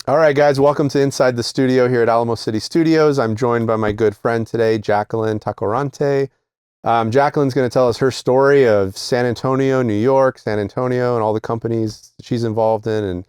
All right, guys, welcome to Inside the Studio here at Alamo City Studios. I'm joined by my good friend today, Jaclyn Tacoronte. Jaclyn's going to tell us her story of San Antonio, New York, San Antonio, and all the companies she's involved in, and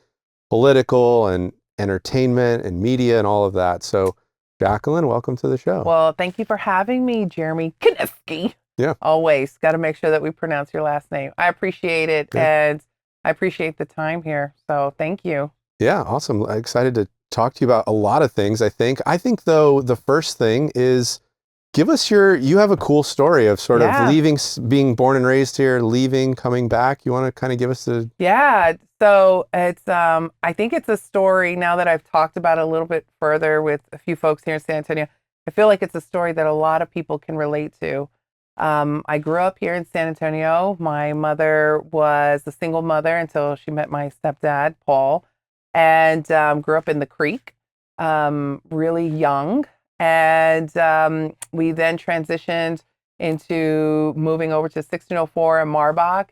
political and entertainment and media and all of that. So, Jaclyn, welcome to the show. Well, thank you for having me, Jeremy Kenisky. Yeah. Always got to make sure that we pronounce your last name. I appreciate it, and I appreciate the time here. So thank you. Yeah, awesome. Excited to talk to you about a lot of things, I think. I think, though, the first thing is give us you have a cool story of sort of leaving, being born and raised here, leaving, coming back. You want to kind of give us the... Yeah, so it's, I think it's a story now that I've talked about it a little bit further with a few folks here in San Antonio. I feel like it's a story that a lot of people can relate to. I grew up here in San Antonio. My mother was a single mother until she met my stepdad, Paul, and grew up in the Creek, really young. And we then transitioned into moving over to 1604 in Marbach,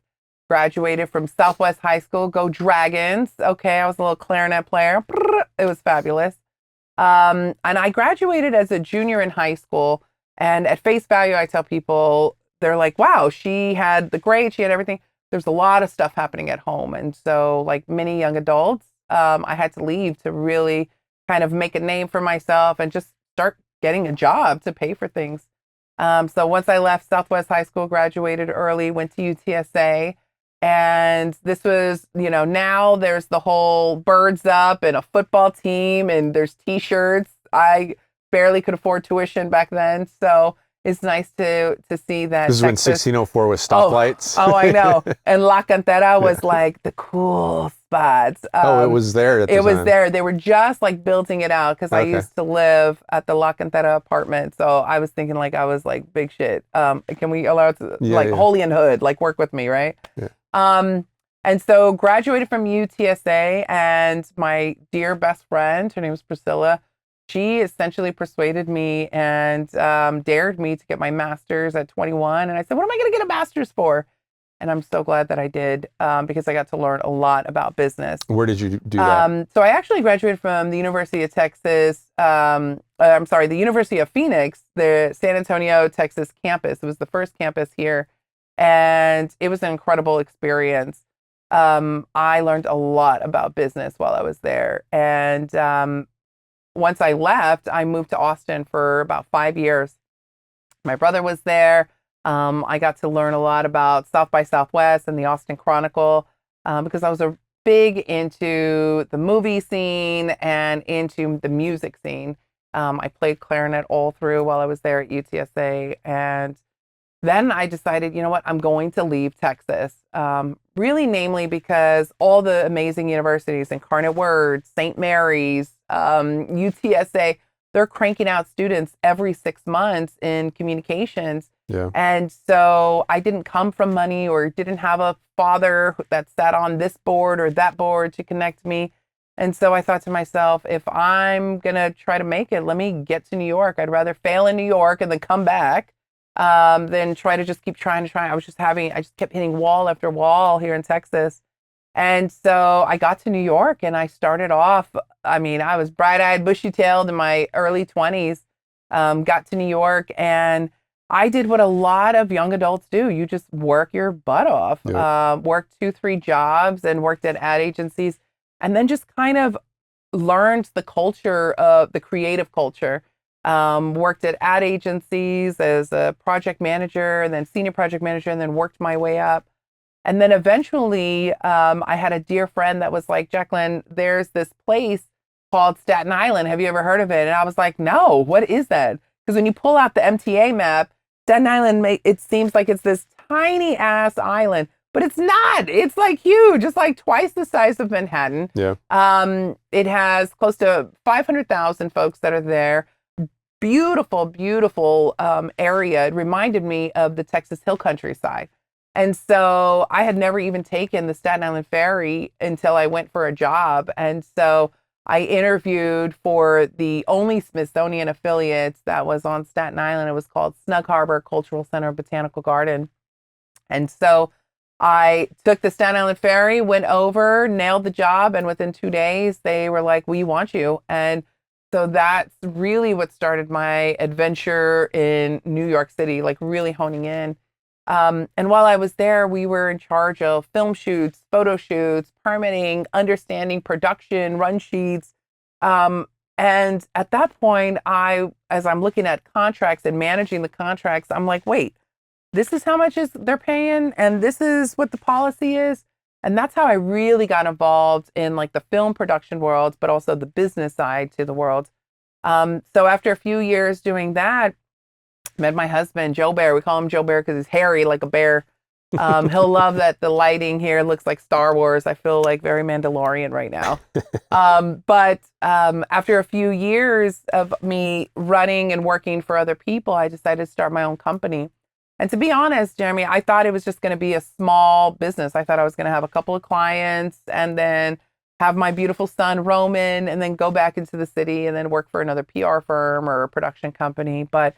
graduated from Southwest High School. Go Dragons. Okay, I was a little clarinet player. It was fabulous. And I graduated as a junior in high school. And at face value, I tell people, they're like, wow, she had the grades, she had everything. There's a lot of stuff happening at home. And so, like many young adults, I had to leave to really kind of make a name for myself and just start getting a job to pay for things. So once I left Southwest High School, graduated early, went to UTSA. And this was, now there's the whole Birds Up and a football team and there's T-shirts. I barely could afford tuition back then. So it's nice to see that. This is when 1604 was stoplights. Oh, I know. And La Cantera was like the cool spots. It was there at the time. It was there. They were just like building it out because I used to live at the La Cantera apartment. So I was thinking like I was like big shit. Can we allow it to Holy and Hood, like work with me, right? Yeah. And so graduated from UTSA, and my dear best friend, her name was Priscilla, she essentially persuaded me and dared me to get my master's at 21. And I said, what am I going to get a master's for? And I'm so glad that I did because I got to learn a lot about business. Where did you do that? So I actually graduated from the University of Texas. The University of Phoenix, the San Antonio, Texas campus. It was the first campus here. And it was an incredible experience. I learned a lot about business while I was there. And once I left, I moved to Austin for about 5 years. My brother was there. I got to learn a lot about South by Southwest and the Austin Chronicle because I was big into the movie scene and into the music scene. I played clarinet all through while I was there at UTSA. And then I decided, you know what, I'm going to leave Texas. Really, namely because all the amazing universities, Incarnate Word, St. Mary's, UTSA, they're cranking out students every 6 months in communications. Yeah. And so I didn't come from money or didn't have a father that sat on this board or that board to connect me. And so I thought to myself, if I'm going to try to make it, let me get to New York. I'd rather fail in New York and then come back than try to just keep trying. I just kept hitting wall after wall here in Texas. And so I got to New York and I started off, I was bright-eyed, bushy-tailed in my early 20s, got to New York, and I did what a lot of young adults do. You just work your butt off, worked 2-3 jobs and worked at ad agencies, and then just kind of learned the culture of the creative culture. Worked at ad agencies as a project manager and then senior project manager, and then worked my way up. And then eventually I had a dear friend that was like, Jaclyn, there's this place called Staten Island. Have you ever heard of it? And I was like, no, what is that? Because when you pull out the MTA map, Staten Island, it seems like it's this tiny ass island, but it's not. It's like huge. It's like twice the size of Manhattan. Yeah. It has close to 500,000 folks that are there. Beautiful, beautiful area. It reminded me of the Texas Hill countryside. And so I had never even taken the Staten Island Ferry until I went for a job. And so I interviewed for the only Smithsonian affiliate that was on Staten Island. It was called Snug Harbor Cultural Center Botanical Garden. And so I took the Staten Island ferry, went over, nailed the job, and within 2 days, they were like, "We want you." And so that's really what started my adventure in New York City, like really honing in. And while I was there, we were in charge of film shoots, photo shoots, permitting, understanding production, run sheets. Um, and at that point, as I'm looking at contracts and managing the contracts, I'm like, wait, this is how much is they're paying, and this is what the policy is. And that's how I really got involved in like the film production world, but also the business side to the world. So after a few years doing that, met my husband, Joe Bear. We call him Joe Bear because he's hairy like a bear. He'll love that the lighting here looks like Star Wars. I feel like very Mandalorian right now. But after a few years of me running and working for other people, I decided to start my own company. And to be honest, Jeremy, I thought it was just going to be a small business. I thought I was going to have a couple of clients and then have my beautiful son, Roman, and then go back into the city and then work for another PR firm or a production company. But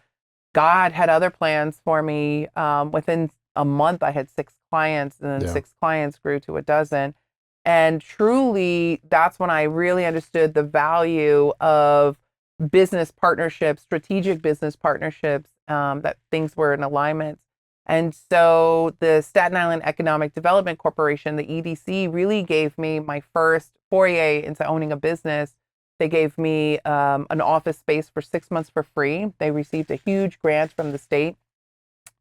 God had other plans for me. Within a month, I had 6 clients, and then Yeah. 6 clients grew to a dozen. And truly, that's when I really understood the value of business partnerships, strategic business partnerships, that things were in alignment. And so the Staten Island Economic Development Corporation, the EDC, really gave me my first foray into owning a business. They gave me an office space for 6 months for free. They received a huge grant from the state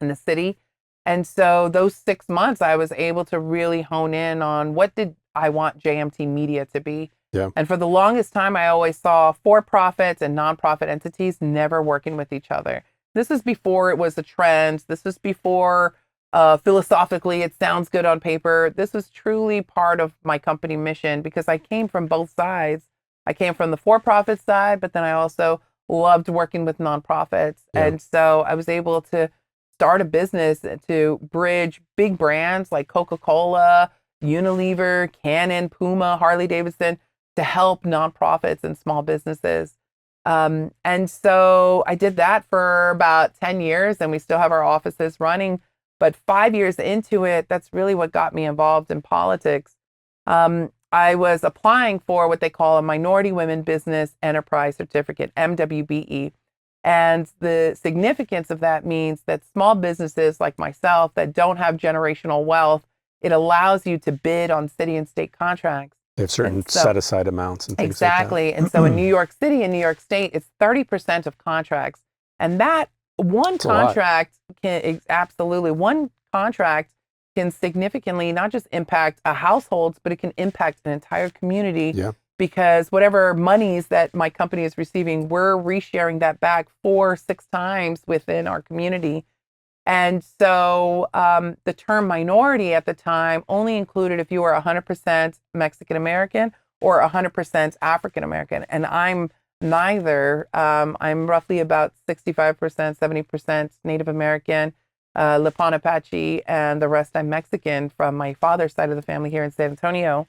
and the city. And so those 6 months, I was able to really hone in on what did I want JMT Media to be. Yeah. And for the longest time, I always saw for-profits and nonprofit entities never working with each other. This was before it was a trend. This was before philosophically it sounds good on paper. This was truly part of my company mission because I came from both sides. I came from the for-profit side, but then I also loved working with nonprofits. Yeah. And so I was able to start a business to bridge big brands like Coca-Cola, Unilever, Canon, Puma, Harley Davidson to help nonprofits and small businesses. And so I did that for about 10 years, and we still have our offices running. But 5 years into it, that's really what got me involved in politics. I was applying for what they call a Minority Women Business Enterprise Certificate, MWBE. And the significance of that means that small businesses like myself that don't have generational wealth, it allows you to bid on city and state contracts. They have certain And so- set aside amounts and things Exactly. like And so in New York City and New York State, it's 30% of contracts. And that one That's a lot. contract absolutely, one contract can significantly not just impact a household, but it can impact an entire community. Yeah. Because whatever monies that my company is receiving, we're resharing that back 4-6 times within our community. And so the term minority at the time only included if you were 100% Mexican American or 100% African American. And I'm neither. I'm roughly about 65%, 70% Native American, Lipan Apache, and the rest I'm Mexican from my father's side of the family here in San Antonio.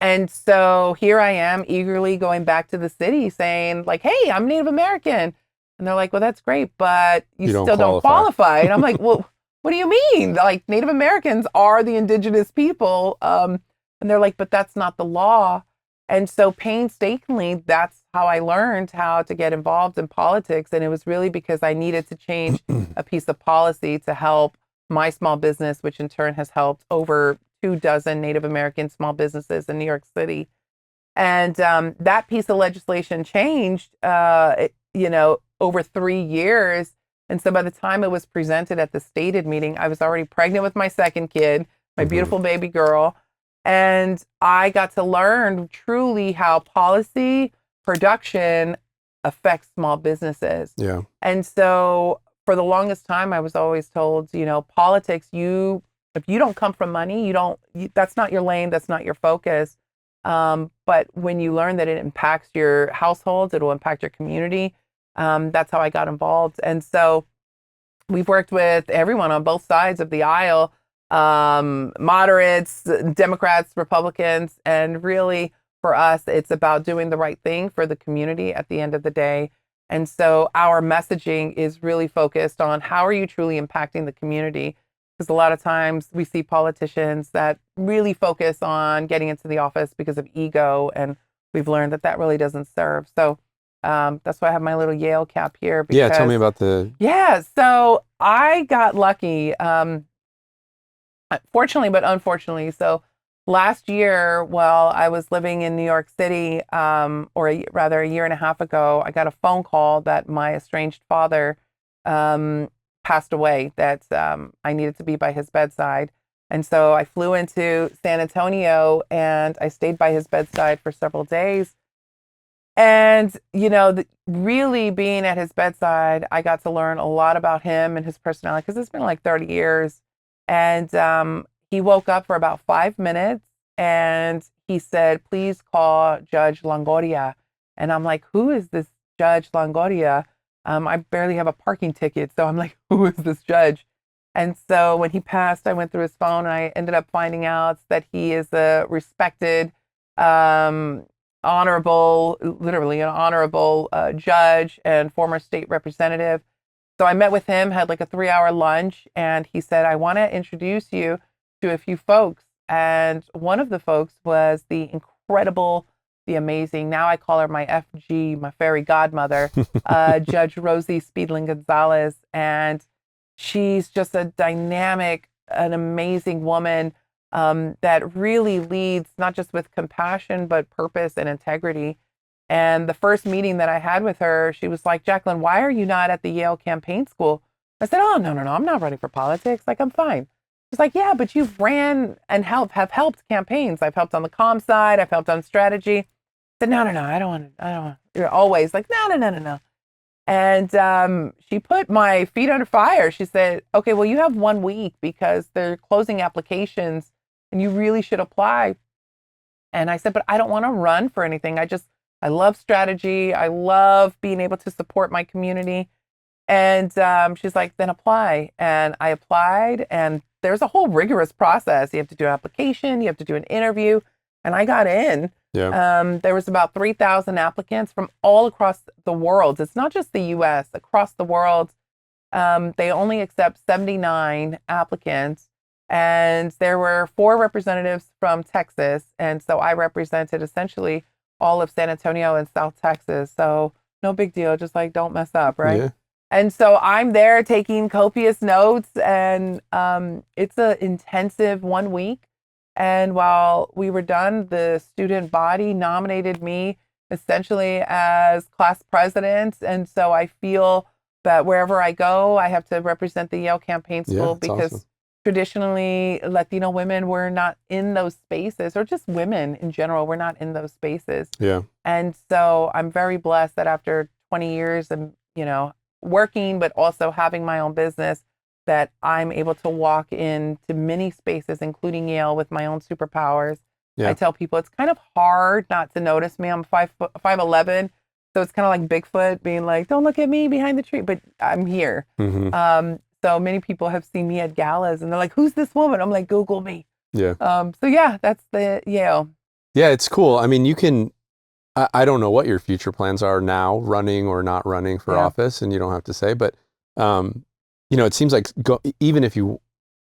And so here I am eagerly going back to the city saying like, hey, I'm Native American. And they're like, well, that's great, but you don't still don't qualify. And I'm like, well, what do you mean? Like Native Americans are the indigenous people. And they're like, but that's not the law. And so painstakingly, that's how I learned how to get involved in politics. And it was really because I needed to change a piece of policy to help my small business, which in turn has helped over 24 Native American small businesses in New York City. And that piece of legislation changed, over 3 years. And so by the time it was presented at the stated meeting, I was already pregnant with my second kid, my beautiful baby girl. And I got to learn truly how policy production affects small businesses. Yeah. And so for the longest time, I was always told, politics, if you don't come from money, that's not your lane, that's not your focus. But when you learn that it impacts your households, it'll impact your community. That's how I got involved. And so we've worked with everyone on both sides of the aisle, moderates, Democrats, Republicans, and really for us, it's about doing the right thing for the community at the end of the day. And so our messaging is really focused on how are you truly impacting the community? Because a lot of times we see politicians that really focus on getting into the office because of ego, and we've learned that that really doesn't serve. So that's why I have my little Yale cap here. Because, Yeah, tell me about the. Yeah, so I got lucky, fortunately, but unfortunately. So last year, while I was living in New York City, rather a year and a half ago, I got a phone call that my estranged father passed away, that I needed to be by his bedside. And so I flew into San Antonio and I stayed by his bedside for several days. And, really being at his bedside, I got to learn a lot about him and his personality, because it's been like 30 years. And he woke up for about 5 minutes and he said, "Please call Judge Longoria." And I'm like, "Who is this Judge Longoria?" I barely have a parking ticket. So I'm like, "Who is this judge?" And so when he passed, I went through his phone and I ended up finding out that he is a respected, honorable, literally an honorable judge and former state representative. So I met with him, had like a 3-hour lunch, and he said, "I want to introduce you to a few folks." And one of the folks was the incredible, the amazing, now I call her my FG, my fairy godmother, Judge Rosie Speedling Gonzalez. And she's just a dynamic, an amazing woman that really leads not just with compassion, but purpose and integrity. And the first meeting that I had with her, she was like, "Jaclyn, why are you not at the Yale campaign school?" I said, "Oh, no, I'm not running for politics. Like, I'm fine." She's like, "Yeah, but you've ran and have helped campaigns. I've helped on the comm side. I've helped on strategy." I said, "No, I don't want to. You're always like, no. And she put my feet under fire. She said, "Okay, well, you have 1 week because they're closing applications and you really should apply." And I said, "But I don't want to run for anything. I love strategy. I love being able to support my community." And she's like, "Then apply." And I applied, and there's a whole rigorous process. You have to do an application, you have to do an interview, and I got in. Yeah. There was about 3,000 applicants from all across the world. It's not just the U.S., across the world. They only accept 79 applicants. And there were 4 representatives from Texas. And so I represented essentially all of San Antonio and South Texas. So no big deal. Just like, don't mess up, right? Yeah. And so I'm there taking copious notes, and it's an intensive 1 week. And while we were done, the student body nominated me essentially as class president. And so I feel that wherever I go, I have to represent the Yale Campaign School, because awesome. Traditionally Latino women were not in those spaces, or just women in general, we're not in those spaces. Yeah. And so I'm very blessed that after 20 years of, working, but also having my own business, that I'm able to walk into many spaces, including Yale, with my own superpowers. Yeah. I tell people it's kind of hard not to notice me. I'm 5'11", so it's kind of like Bigfoot being like, "Don't look at me behind the tree," but I'm here. Mm-hmm. So many people have seen me at galas, and they're like, "Who's this woman?" I'm like, "Google me." Yeah. So yeah, that's the Yale. Yeah, it's cool. I mean, you can. I don't know what your future plans are now, running or not running for office, and you don't have to say, but it seems like even if you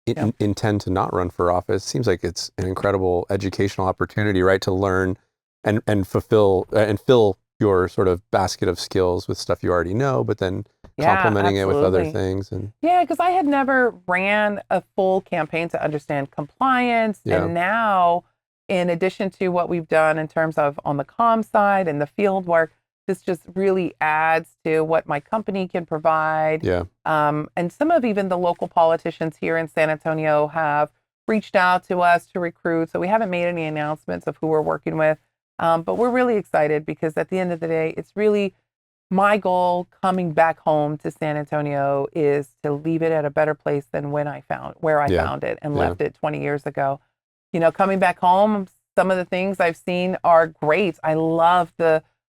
intend to not run for office, it seems like it's an incredible educational opportunity, right, to learn and fulfill and fill your sort of basket of skills with stuff you already know, but then complementing it with other things. And yeah, because I had never ran a full campaign to understand compliance, and now, in addition to what we've done in terms of on the comm side and the field work, this just really adds to what my company can provide. Yeah. And some of even the local politicians here in San Antonio have reached out to us to recruit. So we haven't made any announcements of who we're working with, but we're really excited, because at the end of the day, it's really my goal coming back home to San Antonio is to leave it at a better place than where I found it and left it 20 years ago. Coming back home, some of the things I've seen are great. I love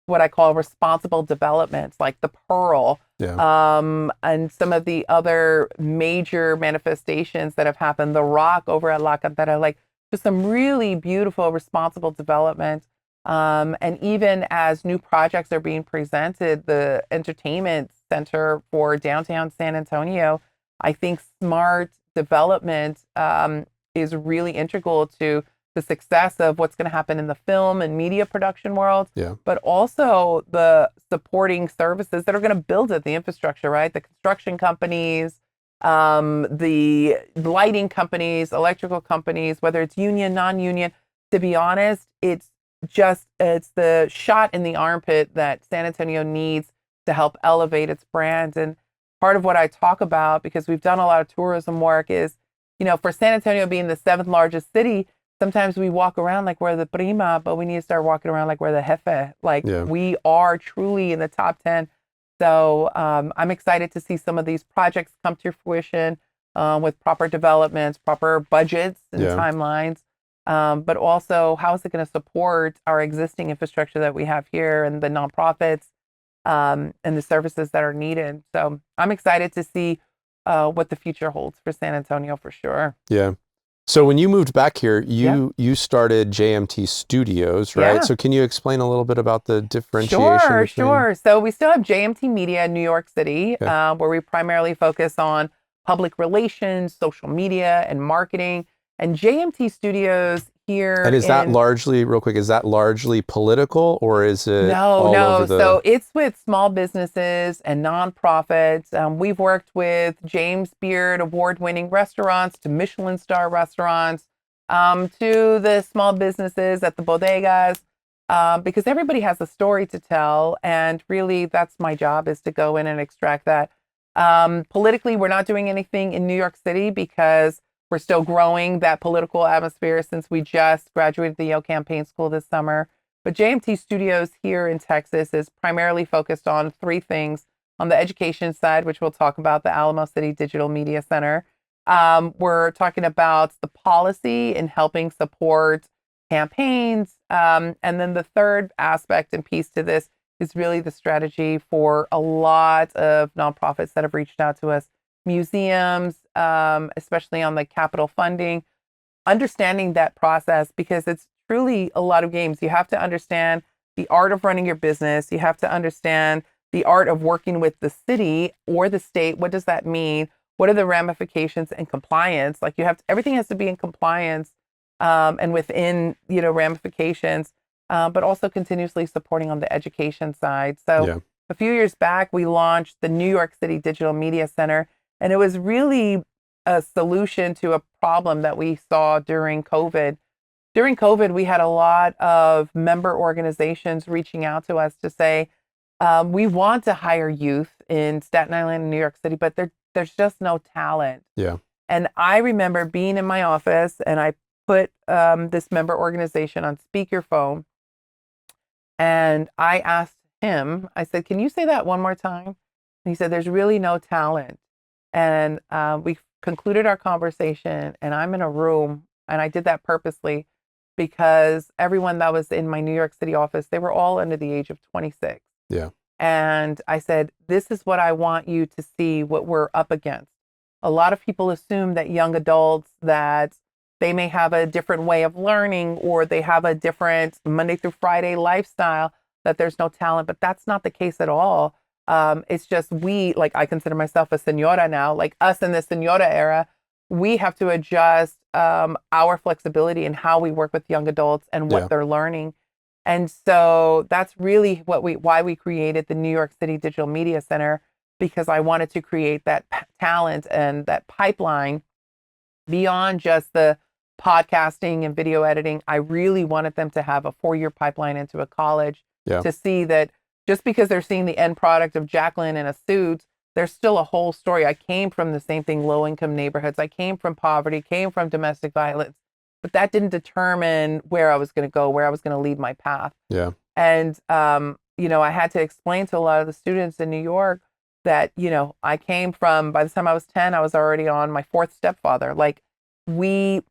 what I call responsible developments, like the Pearl, and some of the other major manifestations that have happened. The Rock over at La Cantera, like just some really beautiful responsible development. And even as new projects are being presented, the entertainment center for downtown San Antonio, I think smart development is really integral to the success of what's going to happen in the film and media production world, Yeah. but also the supporting services that are going to build it, the infrastructure, right? The construction companies, the lighting companies, electrical companies, whether it's union, non-union. To be honest, it's the shot in the armpit that San Antonio needs to help elevate its brand. And part of what I talk about, because we've done a lot of tourism work, is, for San Antonio being the 7th largest city, sometimes we walk around like we're the prima, but we need to start walking around like we're the jefe. Like we are truly in the top 10. So I'm excited to see some of these projects come to fruition with proper developments, proper budgets and timelines. But also, how is it going to support our existing infrastructure that we have here and the nonprofits and the services that are needed? So I'm excited to see what the future holds for San Antonio for sure. Yeah. So when you moved back here, you started JMT Studios, right? Yeah. So can you explain a little bit about the differentiation? Sure. So we still have JMT Media in New York City, where we primarily focus on public relations, social media, and marketing. And JMT Studios here. And is that largely political, or is it No. So it's with small businesses and nonprofits. We've worked with James Beard award-winning restaurants to Michelin star restaurants, to the small businesses at the bodegas, because everybody has a story to tell. And really, that's my job, is to go in and extract that. Politically, we're not doing anything in New York City because we're still growing that political atmosphere since we just graduated the Yale Campaign School this summer. But JMT Studios here in Texas is primarily focused on 3 things. On the education side, which we'll talk about, the Alamo City Digital Media Center. We're talking about the policy and helping support campaigns. And then the third aspect and piece to this is really the strategy for a lot of nonprofits that have reached out to us. Museums, especially on the capital funding, understanding that process, because it's truly a lot of games. You have to understand the art of running your business. You have to understand the art of working with the city or the state. What does that mean? What are the ramifications and compliance? Like everything has to be in compliance and within, ramifications, but also continuously supporting on the education side. So a few years back, we launched the New York City Digital Media Center. And it was really a solution to a problem that we saw during COVID. During COVID, we had a lot of member organizations reaching out to us to say, we want to hire youth in Staten Island and New York City, but there's just no talent. Yeah. And I remember being in my office, and I put this member organization on speakerphone. And I asked him, I said, can you say that one more time? And he said, there's really no talent. And we concluded our conversation, and I'm in a room, and I did that purposely because everyone that was in my New York City office, they were all under the age of 26. Yeah. And I said, this is what I want you to see, what we're up against. A lot of people assume that young adults, that they may have a different way of learning, or they have a different Monday through Friday lifestyle, that there's no talent, but that's not the case at all. It's just I consider myself a senora now, like us in the senora era, we have to adjust our flexibility in how we work with young adults and what they're learning. And so that's really why we created the New York City Digital Media Center, because I wanted to create that talent and that pipeline beyond just the podcasting and video editing. I really wanted them to have a 4-year pipeline into a college to see that just because they're seeing the end product of Jaclyn in a suit, there's still a whole story. I came from the same thing, low-income neighborhoods. I came from poverty, came from domestic violence, but that didn't determine where I was going to go, where I was going to lead my path. Yeah. And, I had to explain to a lot of the students in New York that, I came from, by the time I was 10, I was already on my 4th stepfather. Like, we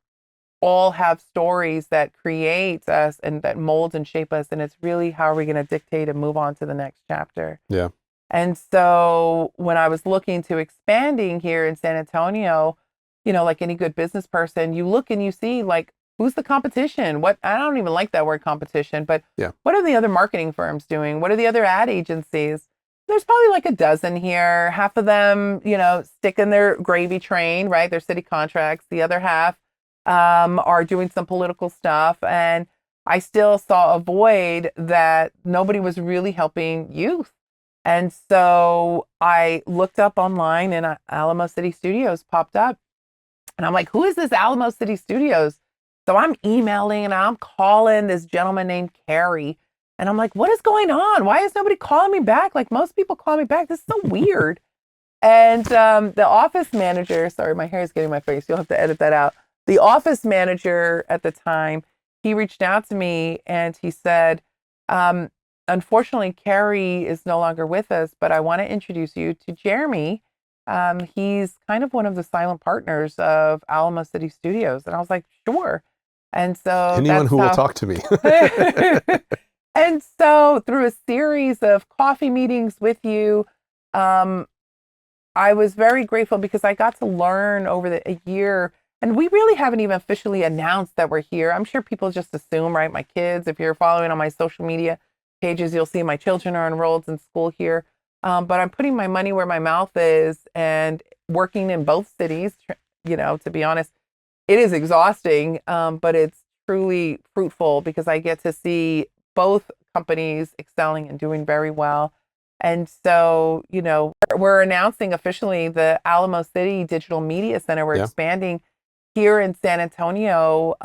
all have stories that create us and that mold and shape us. And it's really, how are we going to dictate and move on to the next chapter? Yeah. And so when I was looking to expanding here in San Antonio, like any good business person, you look and you see, like, who's the competition? I don't even like that word competition, but what are the other marketing firms doing? What are the other ad agencies? There's probably like a dozen here. Half of them, stick in their gravy train, right? Their city contracts. The other half are doing some political stuff. And I still saw a void that nobody was really helping youth. And so I looked up online and Alamo City Studios popped up. And I'm like, who is this Alamo City Studios? So I'm emailing and I'm calling this gentleman named Kerry. And I'm like, what is going on? Why is nobody calling me back? Like most people call me back. This is so weird. And the office manager, sorry, my hair is getting in my face. You'll have to edit that out. The office manager at the time, he reached out to me and he said, unfortunately, Kerry is no longer with us, but I want to introduce you to Jeremy. He's kind of one of the silent partners of Alamo City Studios. And I was like, sure. And so anyone who will talk to me. And so through a series of coffee meetings with you, I was very grateful because I got to learn over a year, and we really haven't even officially announced that we're here. I'm sure people just assume, right? My kids, if you're following on my social media pages, you'll see my children are enrolled in school here. But I'm putting my money where my mouth is and working in both cities. To be honest, it is exhausting, but it's truly fruitful because I get to see both companies excelling and doing very well. And so, we're announcing officially the Alamo City Digital Media Center. We're expanding here in San Antonio,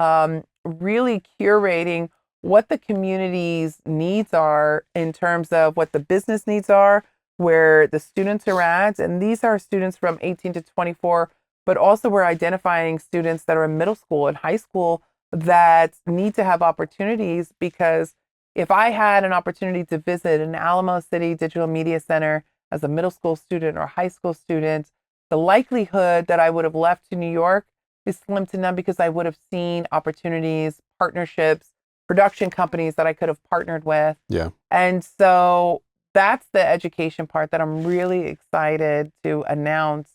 really curating what the community's needs are in terms of what the business needs are, where the students are at. And these are students from 18 to 24, but also we're identifying students that are in middle school and high school that need to have opportunities, because if I had an opportunity to visit an Alamo City Digital Media Center as a middle school student or high school student, the likelihood that I would have left to New York is slim to none, because I would have seen opportunities, partnerships, production companies that I could have partnered with. Yeah. And so that's the education part that I'm really excited to announce,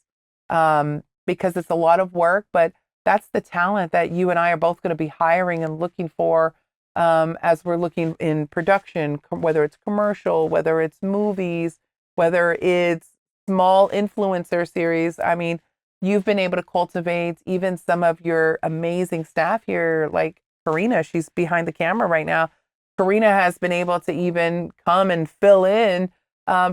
because it's a lot of work, but that's the talent that you and I are both going to be hiring and looking for, as we're looking in production, whether it's commercial, whether it's movies, whether it's small influencer series. I mean, you've been able to cultivate even some of your amazing staff here, like Karina. She's behind the camera right now. Karina has been able to even come and fill in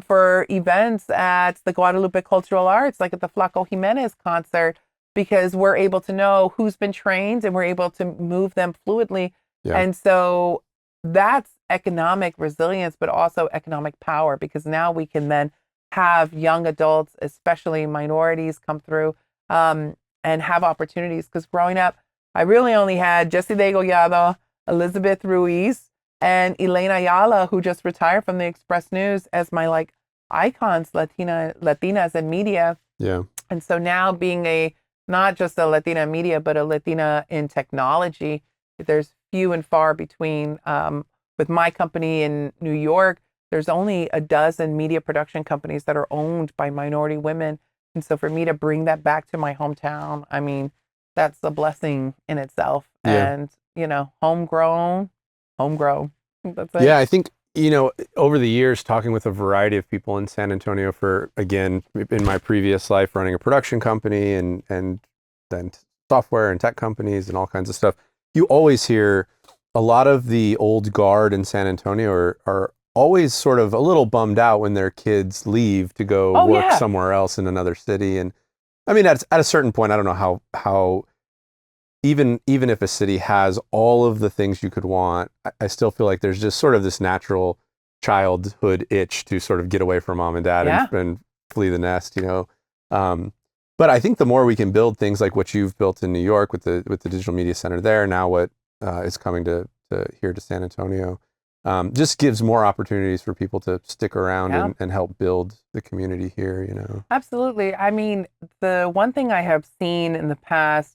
for events at the Guadalupe Cultural Arts, like at the Flaco Jimenez concert, because we're able to know who's been trained and we're able to move them fluidly. Yeah. And so that's economic resilience, but also economic power, because now we can then have young adults, especially minorities, come through and have opportunities. Because growing up, I really only had Jessie Degollado, Elizabeth Ruiz, and Elena Ayala, who just retired from the Express News, as my icons, Latinas in media. Yeah. And so now being not just a Latina in media, but a Latina in technology, there's few and far between. With my company in New York, there's only a dozen media production companies that are owned by minority women. And so for me to bring that back to my hometown, I mean, that's a blessing in itself. Yeah. And, homegrown. That's it. Yeah, I think, over the years, talking with a variety of people in San Antonio for, again, in my previous life, running a production company and then software and tech companies and all kinds of stuff, you always hear a lot of the old guard in San Antonio are always sort of a little bummed out when their kids leave to go work somewhere else in another city. And I mean, at a certain point, I don't know how even if a city has all of the things you could want, I still feel like there's just sort of this natural childhood itch to sort of get away from mom and dad and flee the nest, But I think the more we can build things like what you've built in New York with the Digital Media Center there, now what is coming to here to San Antonio, just gives more opportunities for people to stick around and help build the community here, Absolutely. I mean, the one thing I have seen in the past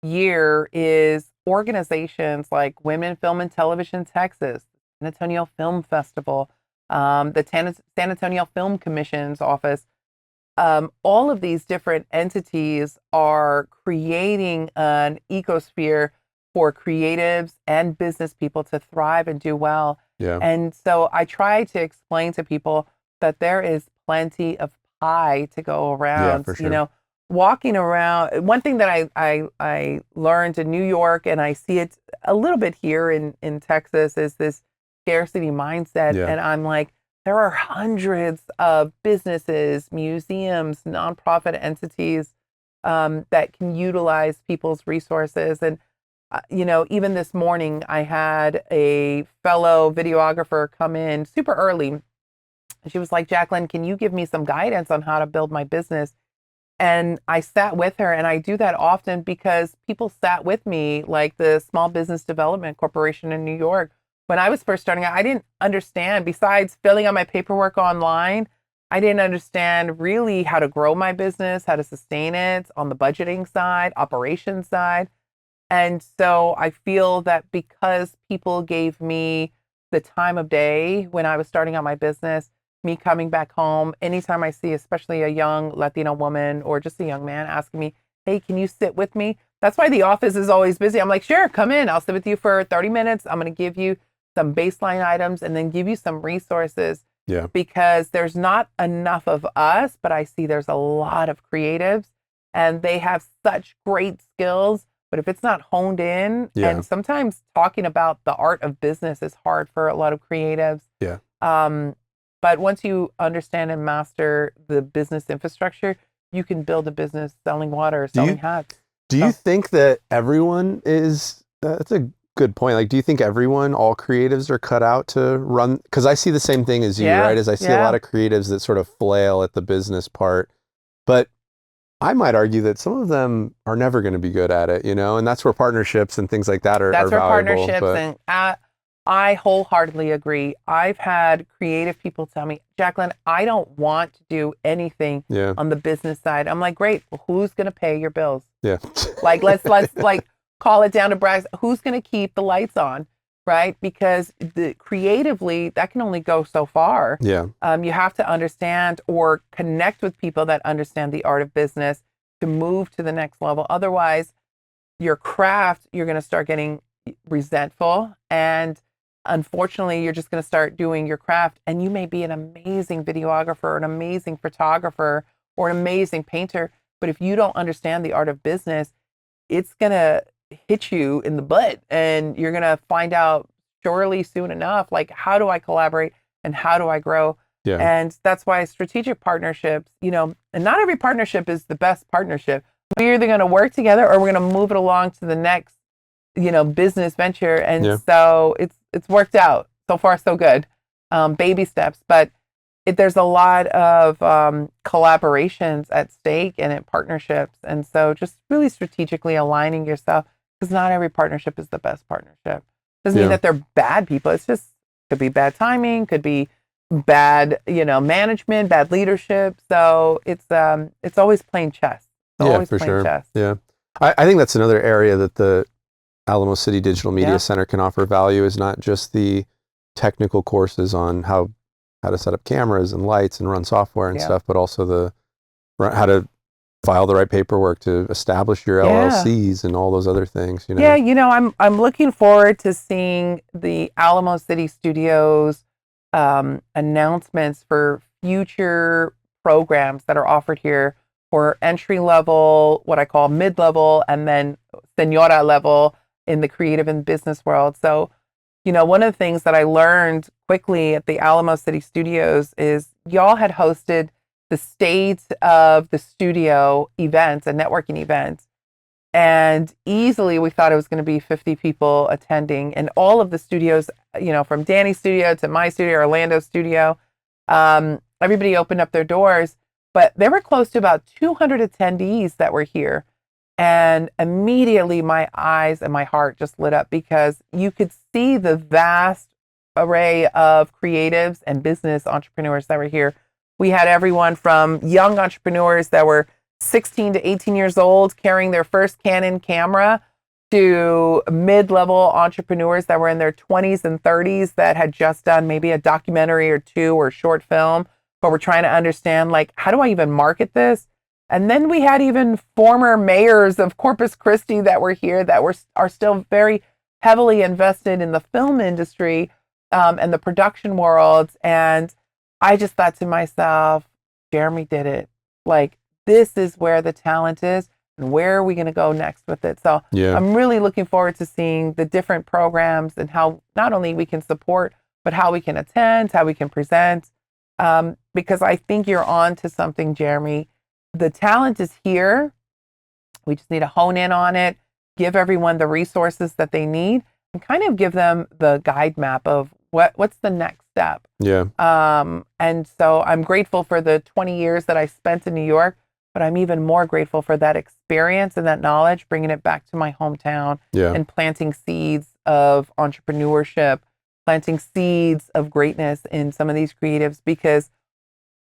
year is organizations like Women Film and Television Texas, San Antonio Film Festival, the San Antonio Film Commission's office. All of these different entities are creating an ecosphere for creatives and business people to thrive and do well. Yeah. And so I try to explain to people that there is plenty of pie to go around. for sure. You know, walking around. One thing that I learned in New York, and I see it a little bit here in Texas, is this scarcity mindset. Yeah. And I'm like, there are hundreds of businesses, museums, nonprofit entities that can utilize people's resources. And you know, even this morning, I had a fellow videographer come in super early. She was like, Jaclyn, can you give me some guidance on how to build my business? And I sat with her, and I do that often because people sat with me, like the Small Business Development Corporation in New York. When I was first starting out, I didn't understand, besides filling out my paperwork online, I didn't understand really how to grow my business, how to sustain it on the budgeting side, operations side. And so I feel that because people gave me the time of day when I was starting out my business, me coming back home, anytime I see, especially a young Latino woman or just a young man asking me, hey, can you sit with me? That's why the office is always busy. I'm like, sure, come in. I'll sit with you for 30 minutes. I'm going to give you some baseline items and then give you some resources. Yeah. Because there's not enough of us, but I see there's a lot of creatives and they have such great skills. But if it's not honed in, and sometimes talking about the art of business is hard for a lot of creatives. Yeah. But once you understand and master the business infrastructure, you can build a business selling water, selling hats. Do you think that everyone is, that's a good point. Like, do you think everyone, all creatives are cut out to run? Because I see the same thing as you, right? As I see a lot of creatives that sort of flail at the business part. But I might argue that some of them are never going to be good at it, you know, and that's where partnerships and things like that are That's where valuable. Partnerships and I wholeheartedly agree. I've had creative people tell me, Jaclyn, I don't want to do anything on the business side. I'm like, great. Well, who's going to pay your bills? Yeah. Like, let's like call it down to brass. Who's going to keep the lights on? Right? Because creatively, that can only go so far. Yeah. You have to understand or connect with people that understand the art of business to move to the next level. Otherwise, your craft, you're going to start getting resentful. And unfortunately, you're just going to start doing your craft. And you may be an amazing videographer, an amazing photographer, or an amazing painter. But if you don't understand the art of business, it's going to hit you in the butt, and you're going to find out surely soon enough, like, how do I collaborate and how do I grow? Yeah. And that's why strategic partnerships, you know, and not every partnership is the best partnership. We're either going to work together or we're going to move it along to the next, you know, business venture. And so it's worked out so far, so good. Baby steps, but there's a lot of collaborations at stake and in partnerships. And so just really strategically aligning yourself, because not every partnership is the best partnership. Doesn't mean that they're bad people. It's just, could be bad timing, could be bad, you know, management, bad leadership. So it's always playing chess. Always for playing sure. chess. Yeah. I think that's another area that the Alamo City Digital Media Center can offer value, is not just the technical courses on how to set up cameras and lights and run software and stuff, but also how to file the right paperwork to establish your LLCs and all those other things. You know? Yeah, you know, I'm looking forward to seeing the Alamo City Studios announcements for future programs that are offered here for entry level, what I call mid level, and then senora level in the creative and business world. So, you know, one of the things that I learned quickly at the Alamo City Studios is y'all had hosted the State of the Studio events, a networking event. And easily we thought it was going to be 50 people attending. And all of the studios, you know, from Danny's studio to my studio, Orlando studio, everybody opened up their doors. But there were close to about 200 attendees that were here. And immediately my eyes and my heart just lit up, because you could see the vast array of creatives and business entrepreneurs that were here. We had everyone from young entrepreneurs that were 16 to 18 years old carrying their first Canon camera, to mid-level entrepreneurs that were in their 20s and 30s that had just done maybe a documentary or two or short film, but were trying to understand, like, how do I even market this? And then we had even former mayors of Corpus Christi that were here that are still very heavily invested in the film industry and the production world. And I just thought to myself, Jeremy did it. Like, this is where the talent is, and where are we going to go next with it? So Yeah. I'm really looking forward to seeing the different programs and how not only we can support, but how we can attend, how we can present. Because I think you're on to something, Jeremy. The talent is here. We just need to hone in on it, give everyone the resources that they need, and kind of give them the guide map of what's the next step. Yeah. And so I'm grateful for the 20 years that I spent in New York, but I'm even more grateful for that experience and that knowledge, bringing it back to my hometown Yeah. and planting seeds of entrepreneurship, planting seeds of greatness in some of these creatives, because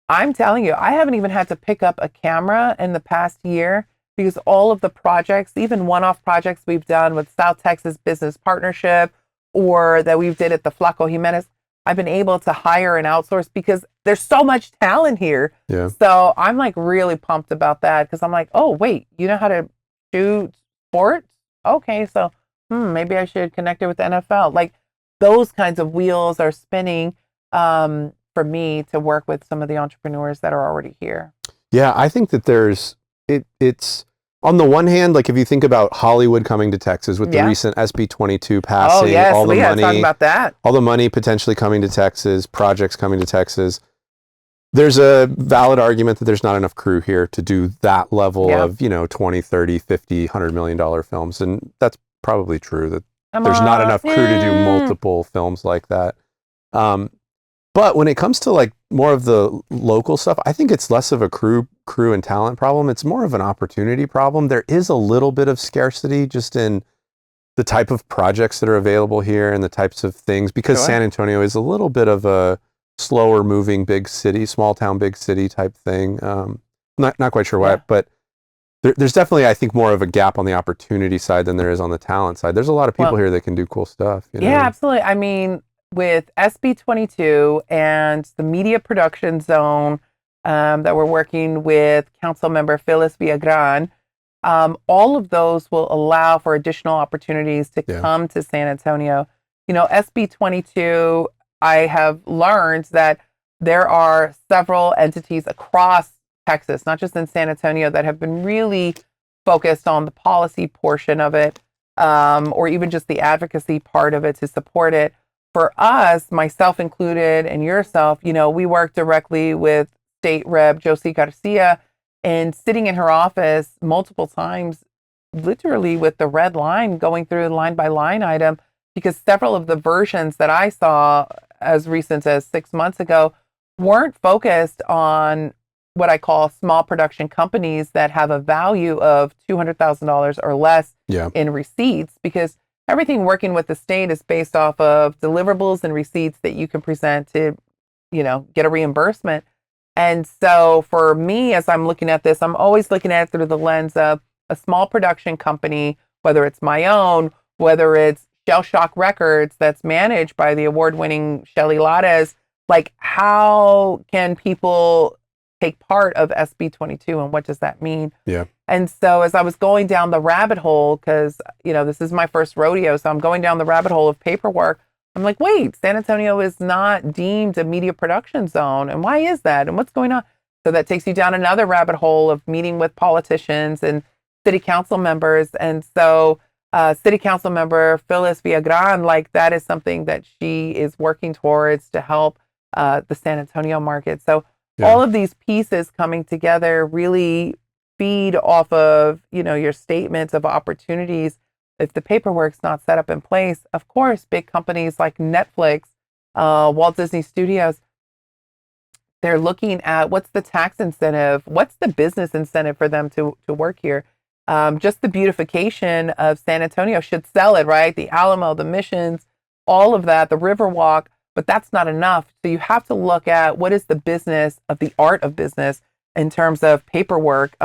I'm telling you, I haven't even had to pick up a camera in the past year because all of the projects, even one-off projects we've done with South Texas Business Partnership or that we've did at the Flaco Jimenez, I've been able to hire and outsource because there's so much talent here. Yeah. So I'm like really pumped about that because I'm like, oh, wait, you know how to shoot sports? Okay, so maybe I should connect it with the NFL. Like, those kinds of wheels are spinning for me to work with some of the entrepreneurs that are already here. Yeah, I think that it's on the one hand, like if you think about Hollywood coming to Texas with the recent SB 22 passing, Oh yes, all the we gotta talk money, about that. all the money potentially coming to Texas, projects coming to Texas. There's a valid argument that there's not enough crew here to do that level of, 20, 30, 50, $100 million films. And that's probably true, that there's not enough crew to do multiple films like that. But when it comes to like more of the local stuff, I think it's less of a crew and talent problem. It's more of an opportunity problem. There is a little bit of scarcity just in the type of projects that are available here and the types of things, because San Antonio is a little bit of a slower moving big city, small town, big city type thing. Not quite sure why, but there's definitely, I think, more of a gap on the opportunity side than there is on the talent side. There's a lot of people here that can do cool stuff. Yeah, absolutely. I mean, with SB 22 and the media production zone that we're working with Council Member Phyllis Villagran, all of those will allow for additional opportunities to come to San Antonio. SB 22, I have learned that there are several entities across Texas, not just in San Antonio, that have been really focused on the policy portion of it, or even just the advocacy part of it to support it. For us, myself included, and yourself, we work directly with State Rep Josie Garcia, and sitting in her office multiple times, literally with the red line going through line by line item, because several of the versions that I saw as recent as 6 months ago weren't focused on what I call small production companies that have a value of $200,000 or less in receipts, because everything working with the state is based off of deliverables and receipts that you can present to, get a reimbursement. And so for me, as I'm looking at this, I'm always looking at it through the lens of a small production company, whether it's my own, whether it's Shell Shock Records that's managed by the award-winning Shelly Lattes. Like, how can people take part of SB 22 and what does that mean? Yeah. And so as I was going down the rabbit hole, because, this is my first rodeo, so I'm going down the rabbit hole of paperwork. I'm like, wait, San Antonio is not deemed a media production zone. And why is that? And what's going on? So that takes you down another rabbit hole of meeting with politicians and city council members. And so city council member Phyllis Villagran, like, that is something that she is working towards to help the San Antonio market. So all of these pieces coming together really feed off of, your statements of opportunities. If the paperwork's not set up in place, of course, big companies like Netflix, Walt Disney Studios, they're looking at what's the tax incentive, what's the business incentive for them to work here. Just the beautification of San Antonio should sell it, right? The Alamo, the Missions, all of that, the Riverwalk, but that's not enough. So you have to look at what is the business of the art of business in terms of paperwork.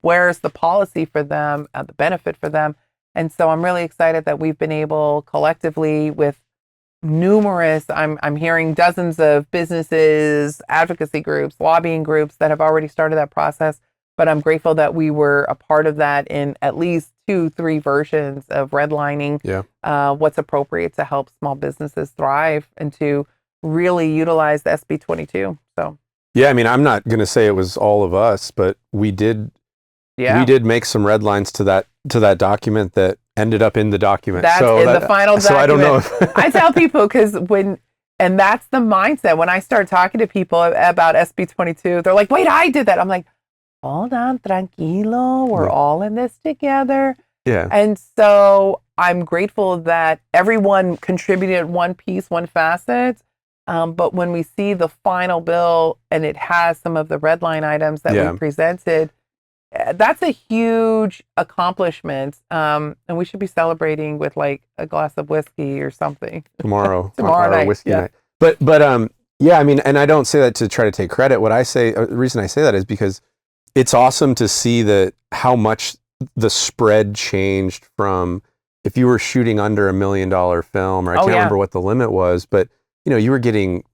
Where's the policy for them, the benefit for them? And so I'm really excited that we've been able collectively with numerous, I'm hearing dozens of businesses, advocacy groups, lobbying groups that have already started that process. But I'm grateful that we were a part of that in at least 2-3 versions of redlining what's appropriate to help small businesses thrive and to really utilize the SB 22. So Yeah, I mean, I'm not going to say it was all of us, but we did make some red lines to that document that ended up in the document. That's So in the final document. So I don't know if I tell people, because and that's the mindset. When I start talking to people about SB 22, they're like, wait, I did that. I'm like, hold on, tranquilo. We're all in this together. Yeah. And so I'm grateful that everyone contributed one piece, one facet. But when we see the final bill and it has some of the red line items that we presented, that's a huge accomplishment. And we should be celebrating with like a glass of whiskey or something tomorrow night. Whiskey night. But yeah, I mean, and I don't say that to try to take credit. What I say, the reason I say that is because it's awesome to see that how much the spread changed from if you were shooting under $1 million film, or I can't remember what the limit was, but you were getting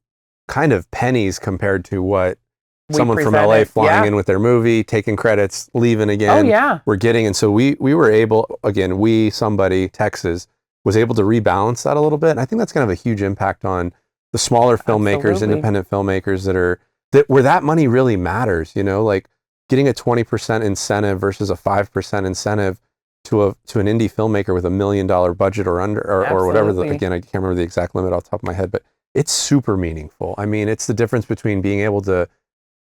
kind of pennies compared to what someone from LA flying in with their movie, taking credits, leaving again. We're getting, and so we were able, again, Texas was able to rebalance that a little bit. And I think that's kind of a huge impact on the smaller filmmakers, independent filmmakers where that money really matters, like getting a 20% incentive versus a 5% incentive to an indie filmmaker with $1 million budget or under, or whatever. Again, I can't remember the exact limit off the top of my head, but it's super meaningful. I mean, it's the difference between being able to